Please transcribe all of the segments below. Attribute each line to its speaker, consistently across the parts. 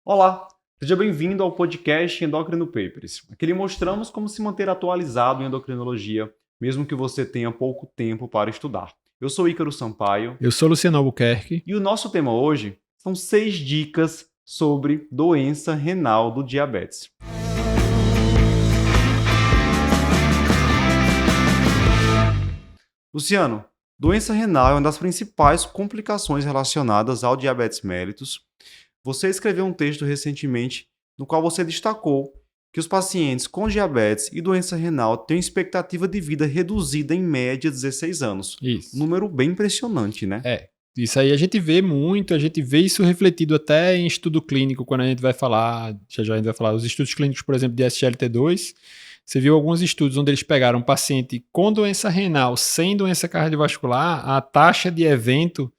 Speaker 1: Olá, seja bem-vindo ao podcast Endocrino Papers. Aqui lhe mostramos como se manter atualizado em endocrinologia, mesmo que você tenha pouco tempo para estudar. Eu sou Ícaro Sampaio.
Speaker 2: Eu sou Luciano Albuquerque.
Speaker 1: E o nosso tema hoje são 6 dicas sobre doença renal do diabetes. Luciano, doença renal é uma das principais complicações relacionadas ao diabetes mellitus. Você escreveu um texto recentemente no qual você destacou que os pacientes com diabetes e doença renal têm expectativa de vida reduzida em média 16 anos.
Speaker 2: Isso.
Speaker 1: Um número bem impressionante, né?
Speaker 2: Isso aí a gente vê muito, a gente vê isso refletido até em estudo clínico, quando a gente vai falar, já a gente vai falar, os estudos clínicos, por exemplo, de SGLT2, você viu alguns estudos onde eles pegaram um paciente com doença renal, sem doença cardiovascular, a taxa de evento,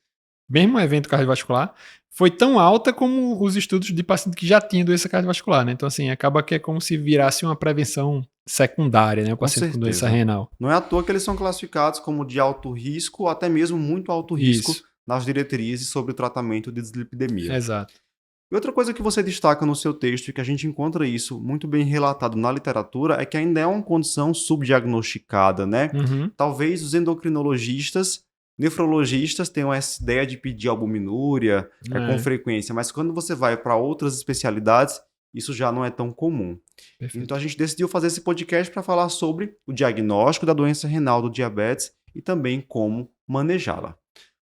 Speaker 2: mesmo evento cardiovascular, foi tão alta como os estudos de paciente que já tinha doença cardiovascular, né? Então, assim, acaba que é como se virasse uma prevenção secundária, né? O paciente com doença renal.
Speaker 1: Não é à toa que eles são classificados como de alto risco, ou até mesmo muito alto risco, nas diretrizes sobre o tratamento de dislipidemia.
Speaker 2: Exato.
Speaker 1: E outra coisa que você destaca no seu texto, e que a gente encontra isso muito bem relatado na literatura, é que ainda é uma condição subdiagnosticada, né? Talvez os endocrinologistas, nefrologistas tenham essa ideia de pedir albuminúria com frequência, mas quando você vai para outras especialidades, isso já não é tão comum. Perfeito. Então a gente decidiu fazer esse podcast para falar sobre o diagnóstico da doença renal do diabetes e também como manejá-la.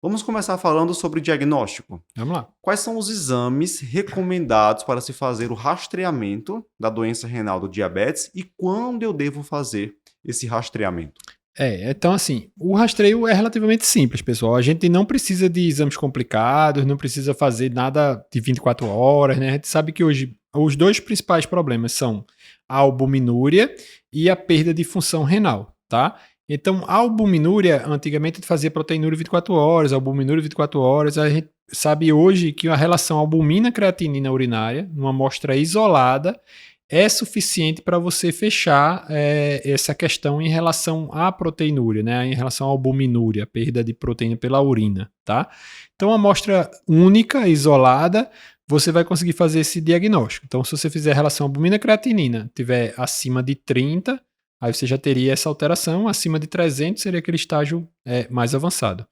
Speaker 1: Vamos começar falando sobre diagnóstico.
Speaker 2: Vamos lá.
Speaker 1: Quais são os exames recomendados para se fazer o rastreamento da doença renal do diabetes e quando eu devo fazer esse rastreamento?
Speaker 2: Então assim, o rastreio é relativamente simples, pessoal. A gente não precisa de exames complicados, não precisa fazer nada de 24 horas, né? A gente sabe que hoje os dois principais problemas são a albuminúria e a perda de função renal, tá? Então, a albuminúria, antigamente a gente fazia proteinúria 24 horas, albuminúria 24 horas. A gente sabe hoje que a relação albumina-creatinina urinária, numa amostra isolada, é suficiente para você fechar essa questão em relação à proteinúria, né? Em relação à albuminúria, perda de proteína pela urina, tá? Então, a amostra única, isolada, você vai conseguir fazer esse diagnóstico. Então, se você fizer a relação albumina-creatinina, tiver acima de 30, aí você já teria essa alteração, acima de 300 seria aquele estágio mais avançado.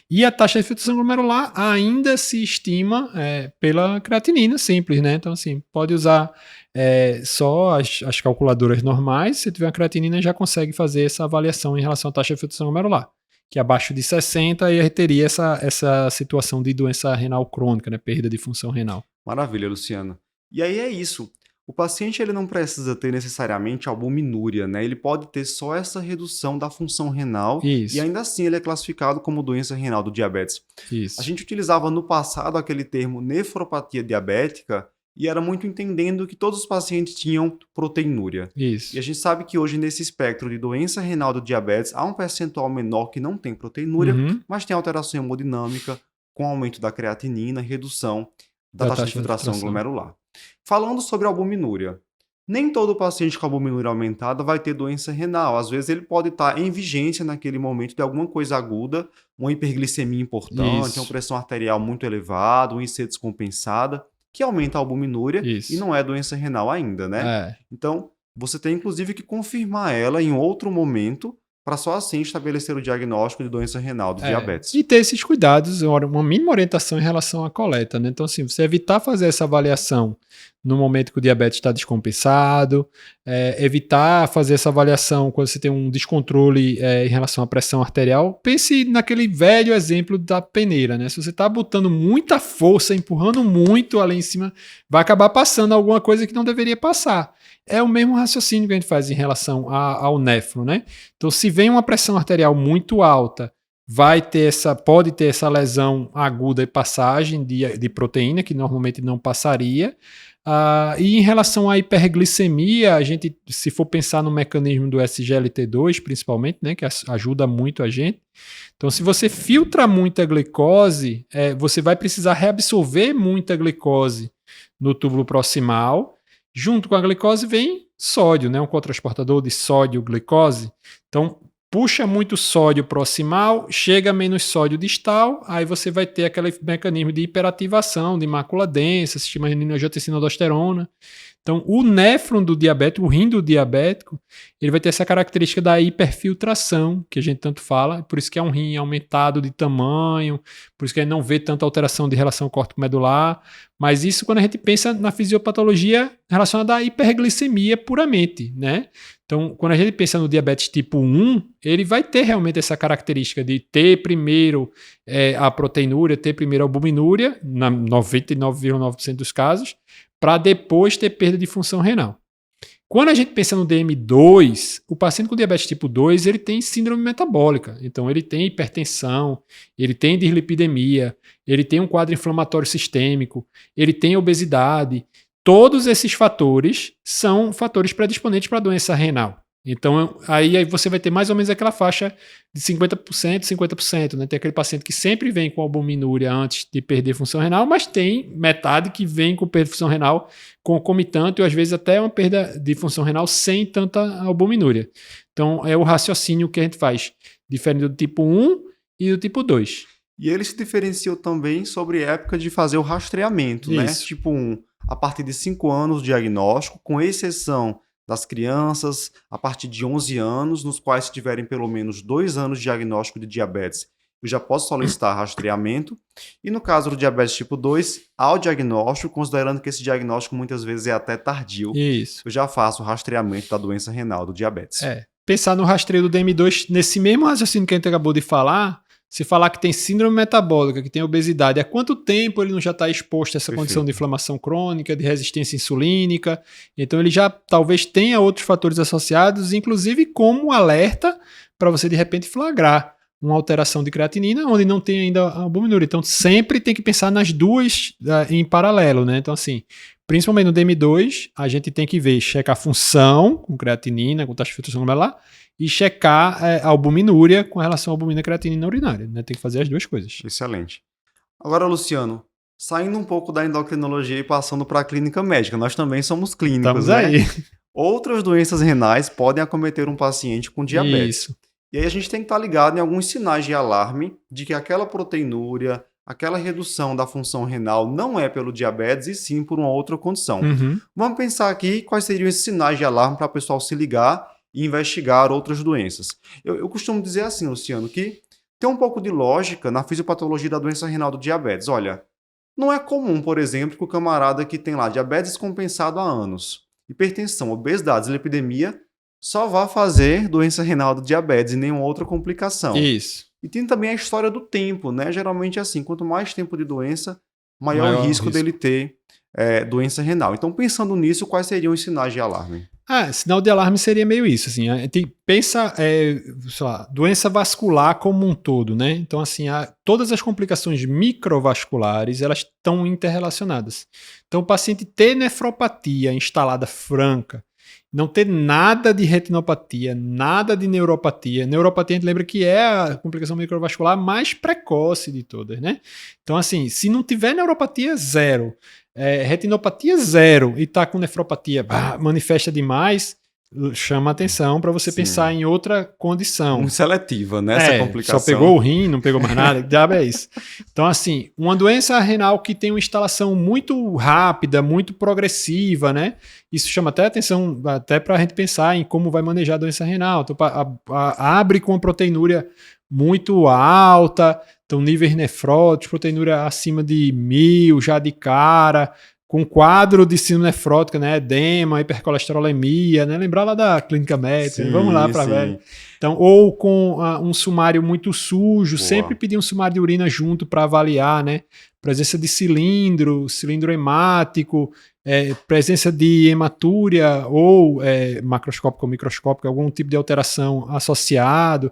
Speaker 2: E a taxa de filtração glomerular ainda se estima pela creatinina simples, né? Então, assim, pode usar só as calculadoras normais, se tiver uma creatinina já consegue fazer essa avaliação em relação à taxa de filtração glomerular, que abaixo de 60 aí teria essa situação de doença renal crônica, né? Perda de função renal.
Speaker 1: Maravilha, Luciano. E aí é isso. O paciente ele não precisa ter necessariamente albuminúria, né? Ele pode ter só essa redução da função renal.
Speaker 2: Isso.
Speaker 1: E ainda assim ele é classificado como doença renal do diabetes.
Speaker 2: Isso.
Speaker 1: A gente utilizava no passado aquele termo nefropatia diabética e era muito entendendo que todos os pacientes tinham proteinúria.
Speaker 2: Isso.
Speaker 1: E a gente sabe que hoje nesse espectro de doença renal do diabetes há um percentual menor que não tem proteinúria, mas tem alteração hemodinâmica com aumento da creatinina e redução da taxa de filtração glomerular. Falando sobre albuminúria, nem todo paciente com albuminúria aumentada vai ter doença renal. Às vezes ele pode estar em vigência naquele momento de alguma coisa aguda, uma hiperglicemia importante, uma pressão arterial muito elevada, uma IC descompensada, que aumenta a albuminúria e não é doença renal ainda, né? Então, você tem inclusive que confirmar ela em outro momento para só assim estabelecer o diagnóstico de doença renal do diabetes.
Speaker 2: E ter esses cuidados, uma mínima orientação em relação à coleta, né? Então, assim, você evitar fazer essa avaliação no momento que o diabetes está descompensado, evitar fazer essa avaliação quando você tem um descontrole em relação à pressão arterial. Pense naquele velho exemplo da peneira, né? Se você está botando muita força, empurrando muito ali em cima, vai acabar passando alguma coisa que não deveria passar. É o mesmo raciocínio que a gente faz em relação ao nefro, né? Então, se vem uma pressão arterial muito alta, pode ter essa lesão aguda e passagem de proteína, que normalmente não passaria. E em relação à hiperglicemia, a gente, se for pensar no mecanismo do SGLT2, principalmente, né, que ajuda muito a gente. Então, se você filtra muita glicose, você vai precisar reabsorver muita glicose no túbulo proximal. Junto com a glicose vem sódio, né? Um cotransportador de sódio-glicose. Então, puxa muito sódio proximal, chega menos sódio distal, aí você vai ter aquele mecanismo de hiperativação, de mácula densa, sistema renina-angiotensina-aldosterona. Então, o néfron do diabético, o rim do diabético, ele vai ter essa característica da hiperfiltração, que a gente tanto fala, por isso que é um rim aumentado de tamanho, por isso que a gente não vê tanta alteração de relação córtico-medular, mas isso quando a gente pensa na fisiopatologia relacionada à hiperglicemia puramente, né? Então, quando a gente pensa no diabetes tipo 1, ele vai ter realmente essa característica de ter primeiro a proteinúria, ter primeiro a albuminúria, na 99,9% dos casos, para depois ter perda de função renal. Quando a gente pensa no DM2, o paciente com diabetes tipo 2, ele tem síndrome metabólica. Então, ele tem hipertensão, ele tem dislipidemia, ele tem um quadro inflamatório sistêmico, ele tem obesidade. Todos esses fatores são fatores predisponentes para a doença renal. Então, aí você vai ter mais ou menos aquela faixa de 50%, 50%. Né? Tem aquele paciente que sempre vem com albuminúria antes de perder função renal, mas tem metade que vem com perda de função renal concomitante, ou às vezes até uma perda de função renal sem tanta albuminúria. Então, é o raciocínio que a gente faz, diferente do tipo 1 e do tipo 2.
Speaker 1: E ele se diferenciou também sobre a época de fazer o rastreamento, né? Tipo 1, a partir de 5 anos, diagnóstico, com exceção das crianças a partir de 11 anos, nos quais se tiverem pelo menos 2 anos de diagnóstico de diabetes, eu já posso solicitar rastreamento. E no caso do diabetes tipo 2, ao diagnóstico, considerando que esse diagnóstico muitas vezes é até tardio, eu já faço o rastreamento da doença renal do diabetes.
Speaker 2: Pensar no rastreio do DM2, nesse mesmo raciocínio que a gente acabou de falar, se falar que tem síndrome metabólica, que tem obesidade, há quanto tempo ele não já está exposto a essa condição de inflamação crônica, de resistência insulínica? Então ele já talvez tenha outros fatores associados, inclusive como alerta para você de repente flagrar uma alteração de creatinina onde não tem ainda a albuminúria. Então sempre tem que pensar nas duas em paralelo, né? Então assim, principalmente no DM2, a gente tem que checar a função com creatinina, com taxa de filtração glomerular, e checar a albuminúria com relação à albumina creatinina urinária. Né? Tem que fazer as duas coisas.
Speaker 1: Excelente. Agora, Luciano, saindo um pouco da endocrinologia e passando para a clínica médica, nós também somos clínicos,
Speaker 2: Estamos aí.
Speaker 1: Outras doenças renais podem acometer um paciente com diabetes.
Speaker 2: Isso.
Speaker 1: E aí a gente tem que estar ligado em alguns sinais de alarme de que aquela proteinúria, aquela redução da função renal não é pelo diabetes e sim por uma outra condição. Vamos pensar aqui quais seriam esses sinais de alarme para o pessoal se ligar e investigar outras doenças. Eu costumo dizer assim, Luciano, que tem um pouco de lógica na fisiopatologia da doença renal do diabetes. Olha, não é comum, por exemplo, que o camarada que tem lá diabetes descompensado há anos, hipertensão, obesidade, dislipidemia, só vá fazer doença renal do diabetes e nenhuma outra complicação.
Speaker 2: Isso.
Speaker 1: E tem também a história do tempo, né? Geralmente é assim, quanto mais tempo de doença, maior o risco dele ter doença renal. Então, pensando nisso, quais seriam os sinais de alarme?
Speaker 2: Sinal de alarme seria meio isso, assim, a gente pensa, sei lá, doença vascular como um todo, né? Então, assim, todas as complicações microvasculares, elas estão interrelacionadas. Então, o paciente ter nefropatia instalada franca, não ter nada de retinopatia, nada de neuropatia. Neuropatia, a gente lembra que é a complicação microvascular mais precoce de todas, né? Então, assim, se não tiver neuropatia, zero. Retinopatia, zero. E tá com nefropatia, manifesta demais, chama atenção para você pensar em outra condição.
Speaker 1: Muito seletiva, né? Essa complicação.
Speaker 2: Só pegou o rim, não pegou mais nada. Diabo é isso. Então, assim, uma doença renal que tem uma instalação muito rápida, muito progressiva, né? Isso chama até atenção, até para a gente pensar em como vai manejar a doença renal. Então, abre com uma proteinúria muito alta, então níveis nefróticos, proteinúria acima de 1000 já de cara, com quadro de síndrome nefrótica, né? Edema, hipercolesterolemia, né? Lembrar lá da clínica médica, sim, vamos lá para ver. Então, ou com um sumário muito sujo, sempre pedir um sumário de urina junto para avaliar, né? Presença de cilindro hemático, presença de hematúria ou macroscópica ou microscópica, algum tipo de alteração associado,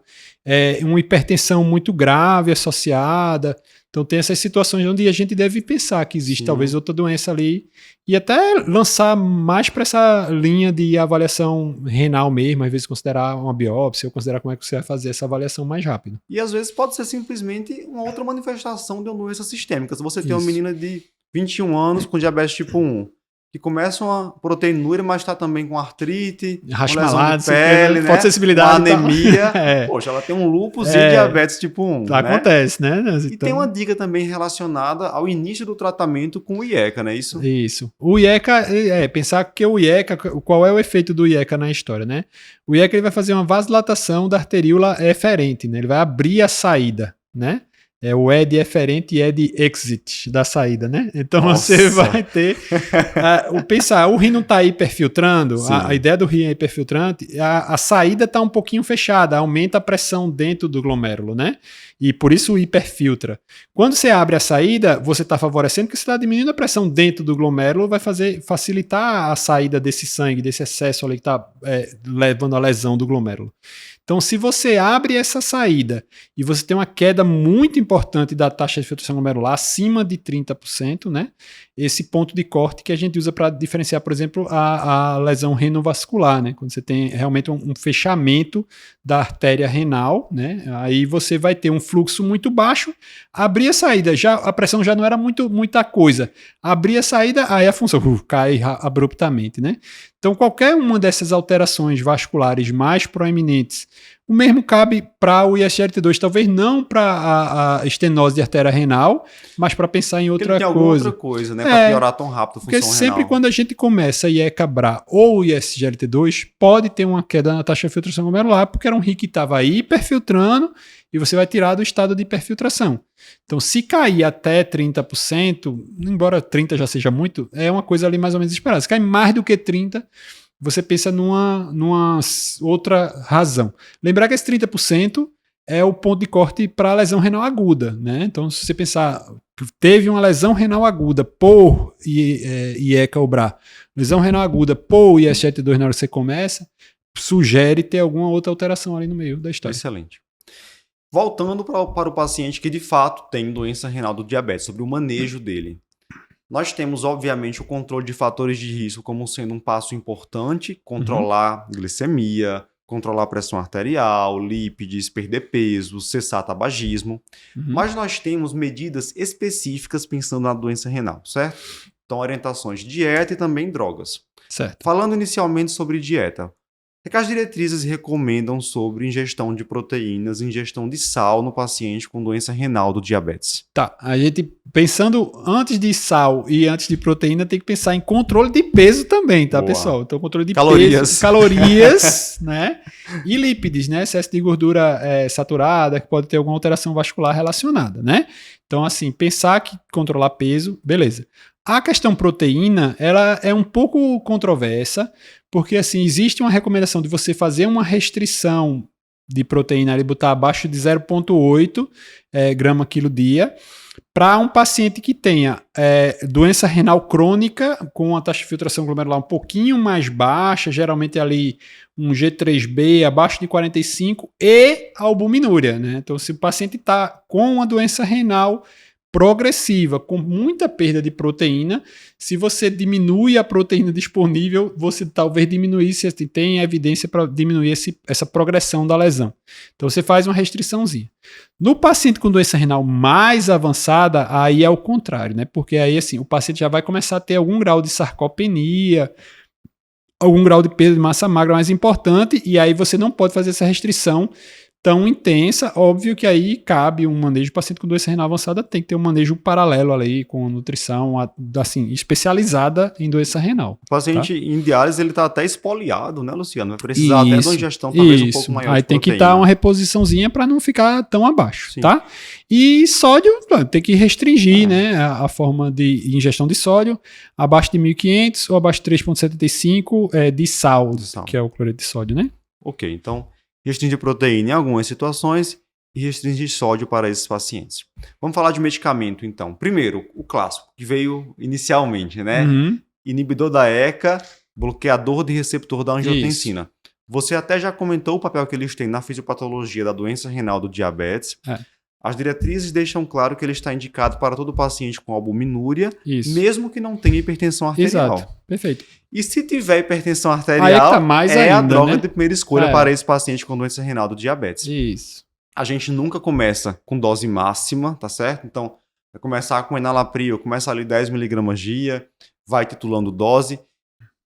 Speaker 2: uma hipertensão muito grave associada. Então tem essas situações onde a gente deve pensar que existe talvez outra doença ali e até lançar mais para essa linha de avaliação renal mesmo, às vezes considerar uma biópsia ou considerar como é que você vai fazer essa avaliação mais rápido.
Speaker 1: E às vezes pode ser simplesmente uma outra manifestação de uma doença sistêmica. Se você tem uma menina de 21 anos com diabetes tipo 1 que começam a proteinúria, mas está também com artrite,
Speaker 2: rasmalado,
Speaker 1: lesão de pele, né?
Speaker 2: fotossensibilidade,
Speaker 1: uma anemia. Poxa, ela tem um lúpus e diabetes tipo 1.
Speaker 2: Acontece, né?
Speaker 1: E tem uma dica também relacionada ao início do tratamento com o IECA, não é isso?
Speaker 2: Isso. O IECA, pensar que o IECA, qual é o efeito do IECA na história, né? O IECA ele vai fazer uma vasodilatação da arteríola eferente, né? Ele vai abrir a saída, né? É o ED eferente e ED exit da saída, né? Então você vai ter... o rim não está hiperfiltrando, a ideia do rim é hiperfiltrante, a saída está um pouquinho fechada, aumenta a pressão dentro do glomérulo, né? E por isso hiperfiltra. Quando você abre a saída, você está favorecendo que você está diminuindo a pressão dentro do glomérulo, vai facilitar a saída desse sangue, desse excesso ali que está levando à lesão do glomérulo. Então, se você abre essa saída e você tem uma queda muito importante da taxa de filtração glomerular, acima de 30%, né? Esse ponto de corte que a gente usa para diferenciar, por exemplo, a lesão renovascular, né? Quando você tem realmente um fechamento da artéria renal, né? Aí você vai ter um fluxo muito baixo, abrir a saída, a pressão já não era muita coisa. Abrir a saída, aí a função cai abruptamente, né? Então, qualquer uma dessas alterações vasculares mais proeminentes, o mesmo cabe para o ISGLT2, talvez não para a estenose de artéria renal, mas para pensar em outra coisa.
Speaker 1: Outra coisa, né? Para piorar tão rápido a função renal.
Speaker 2: Porque sempre quando a gente começa IECA-BRA ou ISGLT2, pode ter uma queda na taxa de filtração glomerular, porque era um rim que estava hiperfiltrando e você vai tirar do estado de hiperfiltração. Então, se cair até 30%, embora 30% já seja muito, é uma coisa ali mais ou menos esperada. Se cair mais do que 30%, você pensa numa outra razão. Lembrar que esse 30% é o ponto de corte para a lesão renal aguda, né? Então, se você pensar, teve uma lesão renal aguda por IECA ou BRA, lesão renal aguda por ISGLT2 na hora que você começa, sugere ter alguma outra alteração ali no meio da história.
Speaker 1: Excelente. Voltando para o paciente que de fato tem doença renal do diabetes, sobre o manejo dele. Nós temos, obviamente, o controle de fatores de risco como sendo um passo importante, controlar glicemia, controlar a pressão arterial, lípides, perder peso, cessar tabagismo. Mas nós temos medidas específicas pensando na doença renal, certo? Então, orientações de dieta e também drogas.
Speaker 2: Certo.
Speaker 1: Falando inicialmente sobre dieta, o que as diretrizes recomendam sobre ingestão de proteínas, ingestão de sal no paciente com doença renal do diabetes?
Speaker 2: Tá, a gente pensando antes de sal e antes de proteína, tem que pensar em controle de peso também, tá, pessoal? Então, controle de peso, calorias, né? E lípides, né? Excesso de gordura saturada, que pode ter alguma alteração vascular relacionada, né? Então, assim, pensar que controlar peso, beleza. A questão proteína, ela é um pouco controversa, porque assim, existe uma recomendação de você fazer uma restrição de proteína e botar abaixo de 0,8 grama quilo dia, para um paciente que tenha doença renal crônica, com a taxa de filtração glomerular um pouquinho mais baixa, geralmente ali um G3B abaixo de 45 e albuminúria, né? Então, se o paciente está com uma doença renal progressiva, com muita perda de proteína, se você diminui a proteína disponível, você talvez diminuísse, tem evidência para diminuir essa progressão da lesão. Então você faz uma restriçãozinha. No paciente com doença renal mais avançada, aí é o contrário, né? Porque aí assim, o paciente já vai começar a ter algum grau de sarcopenia, algum grau de perda de massa magra mais importante, e aí você não pode fazer essa restrição tão intensa. Óbvio que aí cabe um manejo. O paciente com doença renal avançada tem que ter um manejo paralelo ali, com nutrição assim, especializada em doença renal.
Speaker 1: O paciente em diálise, ele está até espoliado, né, Luciano? Vai precisar até de uma ingestão talvez um pouco maior
Speaker 2: aí
Speaker 1: de
Speaker 2: tem
Speaker 1: proteína.
Speaker 2: Que dar uma reposiçãozinha para não ficar tão abaixo,
Speaker 1: Sim.
Speaker 2: Tá? E sódio, tem que restringir, né, a forma de ingestão de sódio abaixo de 1.500 ou abaixo de 3,75 de sal, que é o cloreto de sódio, né?
Speaker 1: Ok, então restringir proteína em algumas situações e restringir sódio para esses pacientes. Vamos falar de medicamento, então. Primeiro, o clássico, que veio inicialmente, né? Inibidor da ECA, bloqueador de receptor da angiotensina. Isso. Você até já comentou o papel que eles têm na fisiopatologia da doença renal do diabetes. As diretrizes deixam claro que ele está indicado para todo paciente com albuminúria, mesmo que não tenha hipertensão arterial.
Speaker 2: Exato, perfeito.
Speaker 1: E se tiver hipertensão arterial, a droga, né, de primeira escolha para esse paciente com doença renal do diabetes.
Speaker 2: Isso.
Speaker 1: A gente nunca começa com dose máxima, tá certo? Então, vai começar com enalapril, começa ali 10 mg dia, vai titulando dose,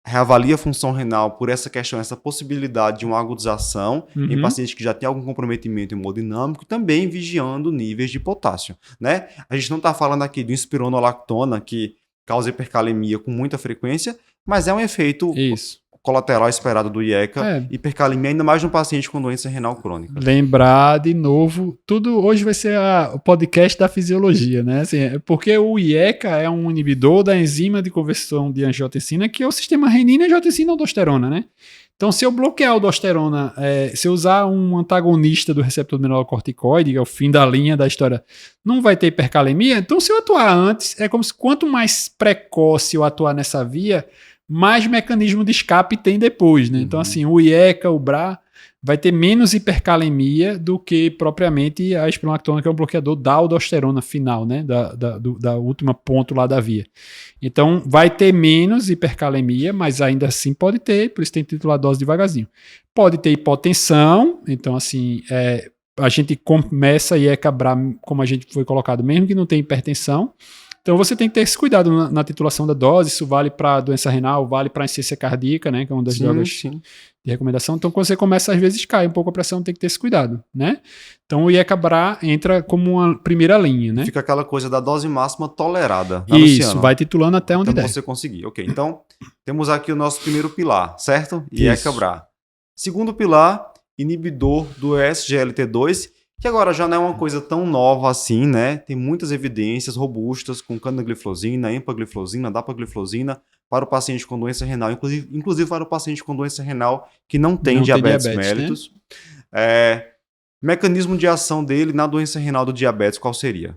Speaker 1: reavalia a função renal por essa questão, essa possibilidade de uma agudização em pacientes que já têm algum comprometimento hemodinâmico, também vigiando níveis de potássio, né? A gente não está falando aqui de espironolactona, que causa hipercalemia com muita frequência, mas é um efeito colateral esperado do IECA, hipercalemia, ainda mais no paciente com doença renal crônica.
Speaker 2: Lembrar de novo, tudo hoje vai ser o podcast da fisiologia, né? Assim, porque o IECA é um inibidor da enzima de conversão de angiotensina, que é o sistema renina, angiotensina e aldosterona, né? Então, se eu bloquear a aldosterona, se eu usar um antagonista do receptor mineralocorticoide, que é o fim da linha da história, não vai ter hipercalemia. Então, se eu atuar antes, é como se quanto mais precoce eu atuar nessa via, mais mecanismo de escape tem depois, né? Então, assim, o IECA, o BRA, vai ter menos hipercalemia do que propriamente a espironolactona, que é um bloqueador da aldosterona final, né? Da última ponto lá da via. Então, vai ter menos hipercalemia, mas ainda assim pode ter, por isso tem que titular dose devagarzinho. Pode ter hipotensão, então, assim, a gente começa a IECA BRA, como a gente foi colocado, mesmo que não tenha hipertensão. Então você tem que ter esse cuidado na titulação da dose, isso vale para doença renal, vale para insuficiência cardíaca, né, que é uma das drogas de recomendação. Então quando você começa, às vezes cai um pouco a pressão, tem que ter esse cuidado, né? Então o IECA BRA entra como uma primeira linha, né?
Speaker 1: Fica aquela coisa da dose máxima tolerada.
Speaker 2: Isso, Luciano? Vai titulando até onde der.
Speaker 1: Você conseguir. Ok, então temos aqui o nosso primeiro pilar, certo? IECA BRA. Segundo pilar, inibidor do SGLT2, que agora já não é uma coisa tão nova assim, né? Tem muitas evidências robustas com canagliflozina, empagliflozina, dapagliflozina para o paciente com doença renal, inclusive para o paciente com doença renal que não tem diabetes mellitus. Né? Mecanismo de ação dele na doença renal do diabetes, qual seria?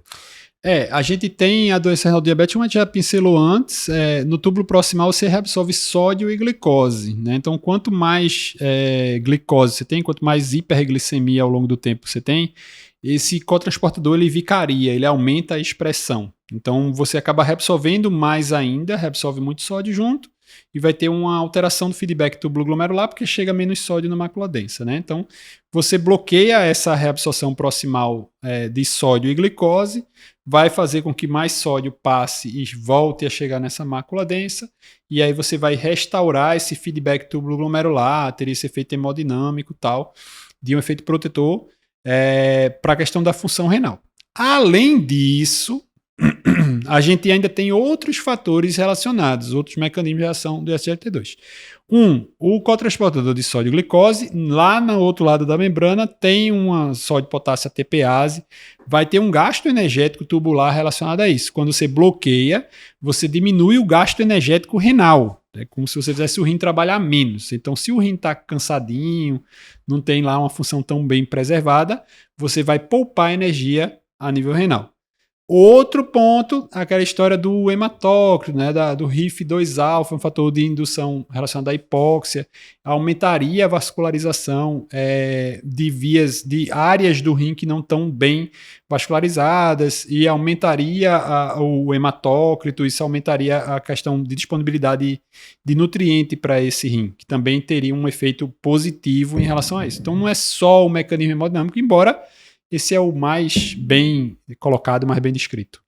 Speaker 2: A gente tem a doença renal do diabetes, como a gente já pincelou antes, no túbulo proximal você reabsorve sódio e glicose, né? Então, quanto mais glicose você tem, quanto mais hiperglicemia ao longo do tempo você tem, esse cotransportador ele vicaria, ele aumenta a expressão. Então, você acaba reabsorvendo mais ainda, reabsorve muito sódio junto, e vai ter uma alteração do feedback túbulo-glomerular, porque chega menos sódio na mácula densa, né? Então, você bloqueia essa reabsorção proximal de sódio e glicose, vai fazer com que mais sódio passe e volte a chegar nessa mácula densa, e aí você vai restaurar esse feedback túbulo-glomerular, ter esse efeito hemodinâmico e tal, de um efeito protetor para a questão da função renal. Além disso, a gente ainda tem outros fatores relacionados, outros mecanismos de ação do SGLT2. O cotransportador de sódio e glicose, lá no outro lado da membrana, tem uma sódio-potássio ATPase, vai ter um gasto energético tubular relacionado a isso. Quando você bloqueia, você diminui o gasto energético renal. É como se você fizesse o rim trabalhar menos. Então, se o rim está cansadinho, não tem lá uma função tão bem preservada, você vai poupar energia a nível renal. Outro ponto, aquela história do hematócrito, né, do RIF2-alfa, um fator de indução relacionado à hipóxia, aumentaria a vascularização de vias, de áreas do rim que não estão bem vascularizadas e aumentaria o hematócrito, isso aumentaria a questão de disponibilidade de nutriente para esse rim, que também teria um efeito positivo em relação a isso. Então não é só o mecanismo hemodinâmico, embora esse é o mais bem colocado, mais bem descrito.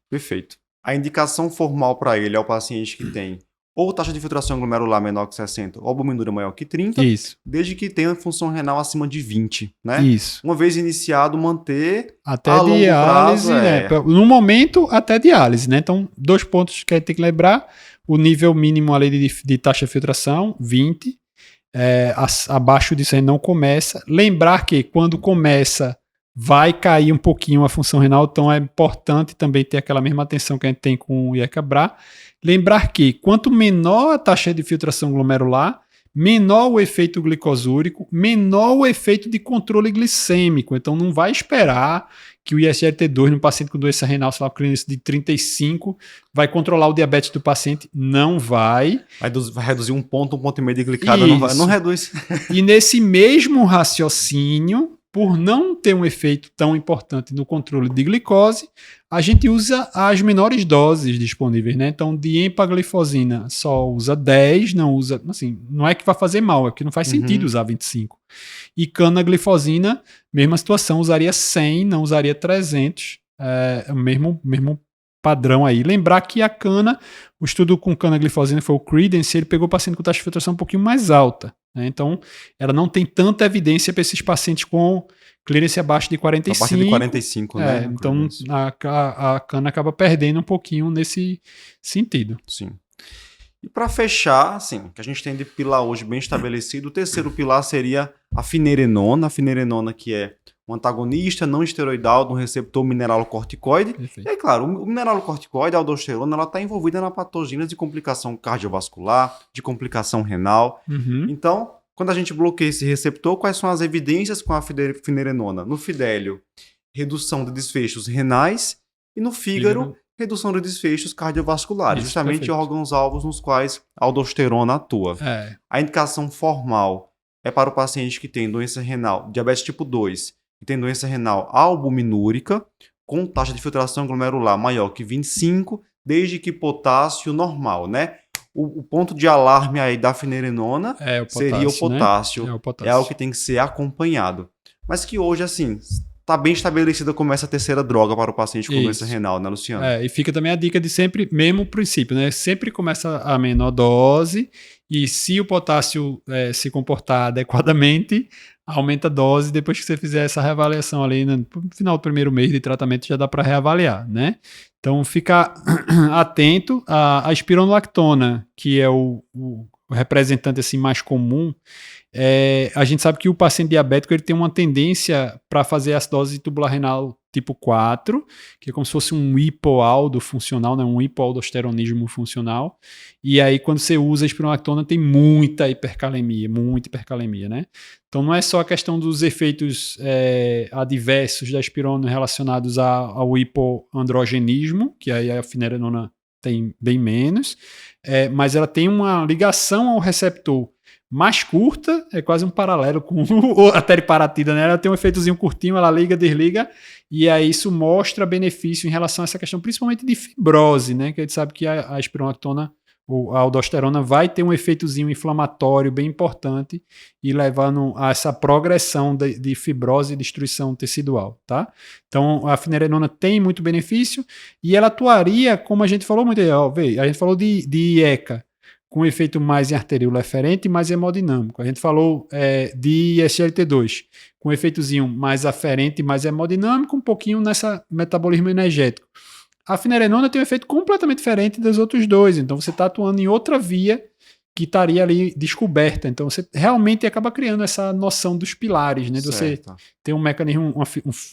Speaker 1: Perfeito. A indicação formal para ele é o paciente que tem ou taxa de filtração glomerular menor que 60 ou albuminúria maior que 30,
Speaker 2: isso,
Speaker 1: desde que tenha função renal acima de 20, né?
Speaker 2: Isso.
Speaker 1: Uma vez iniciado, manter
Speaker 2: até a diálise, longo prazo, né? No momento, até diálise, né? Então, 2 pontos que a gente tem que lembrar: o nível mínimo ali de taxa de filtração, 20. Abaixo disso aí não começa. Lembrar que quando começa, vai cair um pouquinho a função renal, então é importante também ter aquela mesma atenção que a gente tem com o IECA BRA. Lembrar que quanto menor a taxa de filtração glomerular, menor o efeito glicosúrico, menor o efeito de controle glicêmico. Então não vai esperar que o SGLT2 no paciente com doença renal, sei lá, clínica de 35, vai controlar o diabetes do paciente. Não vai.
Speaker 1: Vai reduzir 1 ponto e meio de glicada, não reduz.
Speaker 2: E nesse mesmo raciocínio, por não ter um efeito tão importante no controle de glicose, a gente usa as menores doses disponíveis, né? Então, de empaglifosina só usa 10, não usa, assim, não é que vai fazer mal, é que não faz sentido usar 25. E canaglifosina, mesma situação, usaria 100, não usaria 300, mesmo padrão aí. Lembrar que a cana, o estudo com canaglifosina foi o Credence, ele pegou paciente com taxa de filtração um pouquinho mais alta, né? Então, ela não tem tanta evidência para esses pacientes com clearance abaixo de 45.
Speaker 1: Abaixo de 45, né?
Speaker 2: Então, a cana acaba perdendo um pouquinho nesse sentido.
Speaker 1: Sim. E para fechar, assim, que a gente tem de pilar hoje bem estabelecido, o terceiro pilar seria a finerenona. A finerenona, que é um antagonista não esteroidal do receptor mineralocorticoide. Perfeito. E aí, claro, o mineralocorticoide, a aldosterona, ela está envolvida na patogênese de complicação cardiovascular, de complicação renal. Então, quando a gente bloqueia esse receptor, quais são as evidências com a finerenona? No fidélio, redução de desfechos renais, e no fígado, redução de desfechos cardiovasculares, justamente órgãos-alvos nos quais a aldosterona atua. A indicação formal é para o paciente que tem doença renal, diabetes tipo 2, que tem doença renal albuminúrica, com taxa de filtração glomerular maior que 25, desde que potássio normal, né? O ponto de alarme aí da finerenona seria o potássio. Né? É algo que tem que ser acompanhado. Mas que hoje, assim, está bem estabelecida como essa terceira droga para o paciente com doença renal, né, Luciano?
Speaker 2: E fica também a dica de sempre, mesmo princípio, né? Sempre começa a menor dose e se o potássio se comportar adequadamente, aumenta a dose. Depois que você fizer essa reavaliação ali no final do primeiro mês de tratamento, já dá para reavaliar, né? Então, ficar atento à espironolactona, que é o representante assim, mais comum. A gente sabe que o paciente diabético ele tem uma tendência para fazer acidose tubular renal tipo 4, que é como se fosse um hipoaldo funcional, né? Um hipoaldosteronismo funcional. E aí, quando você usa a espironolactona, tem muita hipercalemia, né? Então, não é só a questão dos efeitos adversos da espirona relacionados ao hipoandrogenismo, que aí a finerenona tem bem menos, mas ela tem uma ligação ao receptor mais curta, é quase um paralelo com a teriparatida, né? Ela tem um efeitozinho curtinho, ela liga, desliga, e aí isso mostra benefício em relação a essa questão, principalmente de fibrose, né? Que a gente sabe que a espironolactona, ou a aldosterona, vai ter um efeitozinho inflamatório bem importante e levando a essa progressão de fibrose e destruição tecidual, tá? Então, a finerenona tem muito benefício e ela atuaria, como a gente falou muito aí, a gente falou de IECA, com efeito mais em arteríola eferente e mais hemodinâmico. A gente falou de SGLT2, com efeitozinho mais aferente e mais hemodinâmico, um pouquinho nessa metabolismo energético. A finerenona tem um efeito completamente diferente dos outros dois, então você está atuando em outra via que estaria ali descoberta. Então você realmente acaba criando essa noção dos pilares, né? De você ter um mecanismo,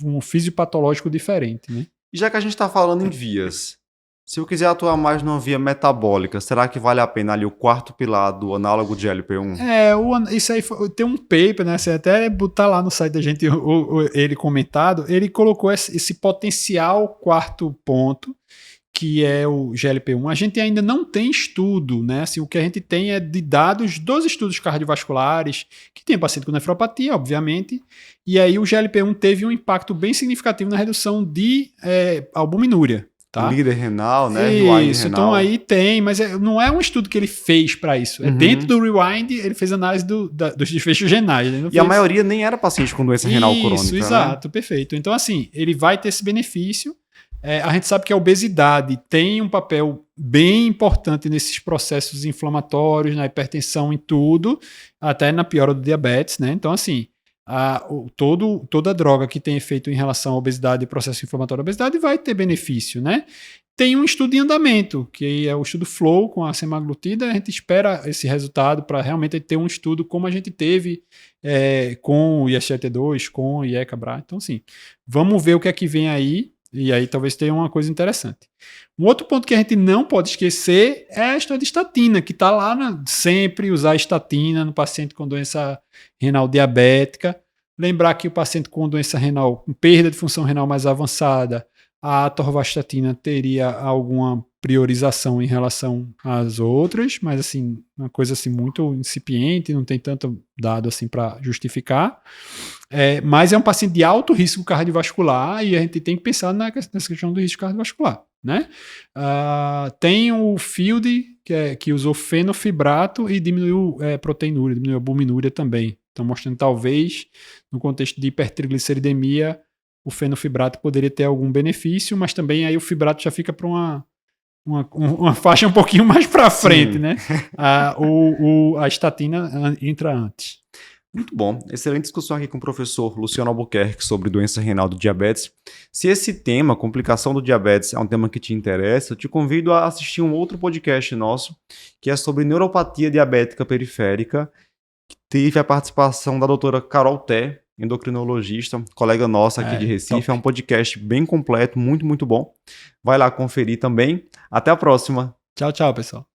Speaker 2: um fisiopatológico diferente, né?
Speaker 1: E já que a gente está falando em vias, se eu quiser atuar mais numa via metabólica, será que vale a pena ali o quarto pilar do análogo de GLP-1?
Speaker 2: Isso aí tem um paper, né? Você até botar lá no site da gente ele comentado, ele colocou esse potencial quarto ponto, que é o GLP-1. A gente ainda não tem estudo, né? Assim, o que a gente tem é de dados dos estudos cardiovasculares, que tem paciente com nefropatia, obviamente, e aí o GLP-1 teve um impacto bem significativo na redução de albuminúria. Tá?
Speaker 1: O líder renal, né?
Speaker 2: Isso, então aí tem, mas não é um estudo que ele fez para isso. Dentro do Rewind, ele fez análise dos desfechos renais.
Speaker 1: A maioria nem era paciente com doença renal crônica. Isso,
Speaker 2: exato, perfeito. Então, assim, ele vai ter esse benefício. A gente sabe que a obesidade tem um papel bem importante nesses processos inflamatórios, na hipertensão, em tudo, até na piora do diabetes, né? Então, assim, toda droga que tem efeito em relação à obesidade e processo inflamatório da obesidade vai ter benefício, né? Tem um estudo em andamento, que é o estudo FLOW com a semaglutida. A gente espera esse resultado para realmente ter um estudo como a gente teve com o ISGLT2, com o IECA-BRA. Então, sim, vamos ver o que é que vem aí, e aí talvez tenha uma coisa interessante. Um outro ponto que a gente não pode esquecer é a história de estatina, que está lá sempre usar estatina no paciente com doença renal diabética. Lembrar que o paciente com doença renal, com perda de função renal mais avançada, a atorvastatina teria alguma priorização em relação às outras, mas assim, uma coisa assim muito incipiente, não tem tanto dado assim para justificar. Mas é um paciente de alto risco cardiovascular e a gente tem que pensar nessa questão do risco cardiovascular, né? Tem o FIELD, que usou fenofibrato e diminuiu proteinúria, diminuiu a albuminúria também. Então, mostrando talvez, no contexto de hipertrigliceridemia, o fenofibrato poderia ter algum benefício, mas também aí o fibrato já fica para uma faixa um pouquinho mais para frente, né? A estatina entra antes.
Speaker 1: Muito bom. Excelente discussão aqui com o professor Luciano Albuquerque sobre doença renal do diabetes. Se esse tema, complicação do diabetes, é um tema que te interessa, eu te convido a assistir um outro podcast nosso, que é sobre neuropatia diabética periférica, que teve a participação da doutora Carol Té, endocrinologista, colega nossa aqui de Recife. Top. É um podcast bem completo, muito, muito bom. Vai lá conferir também. Até a próxima.
Speaker 2: Tchau, tchau, pessoal.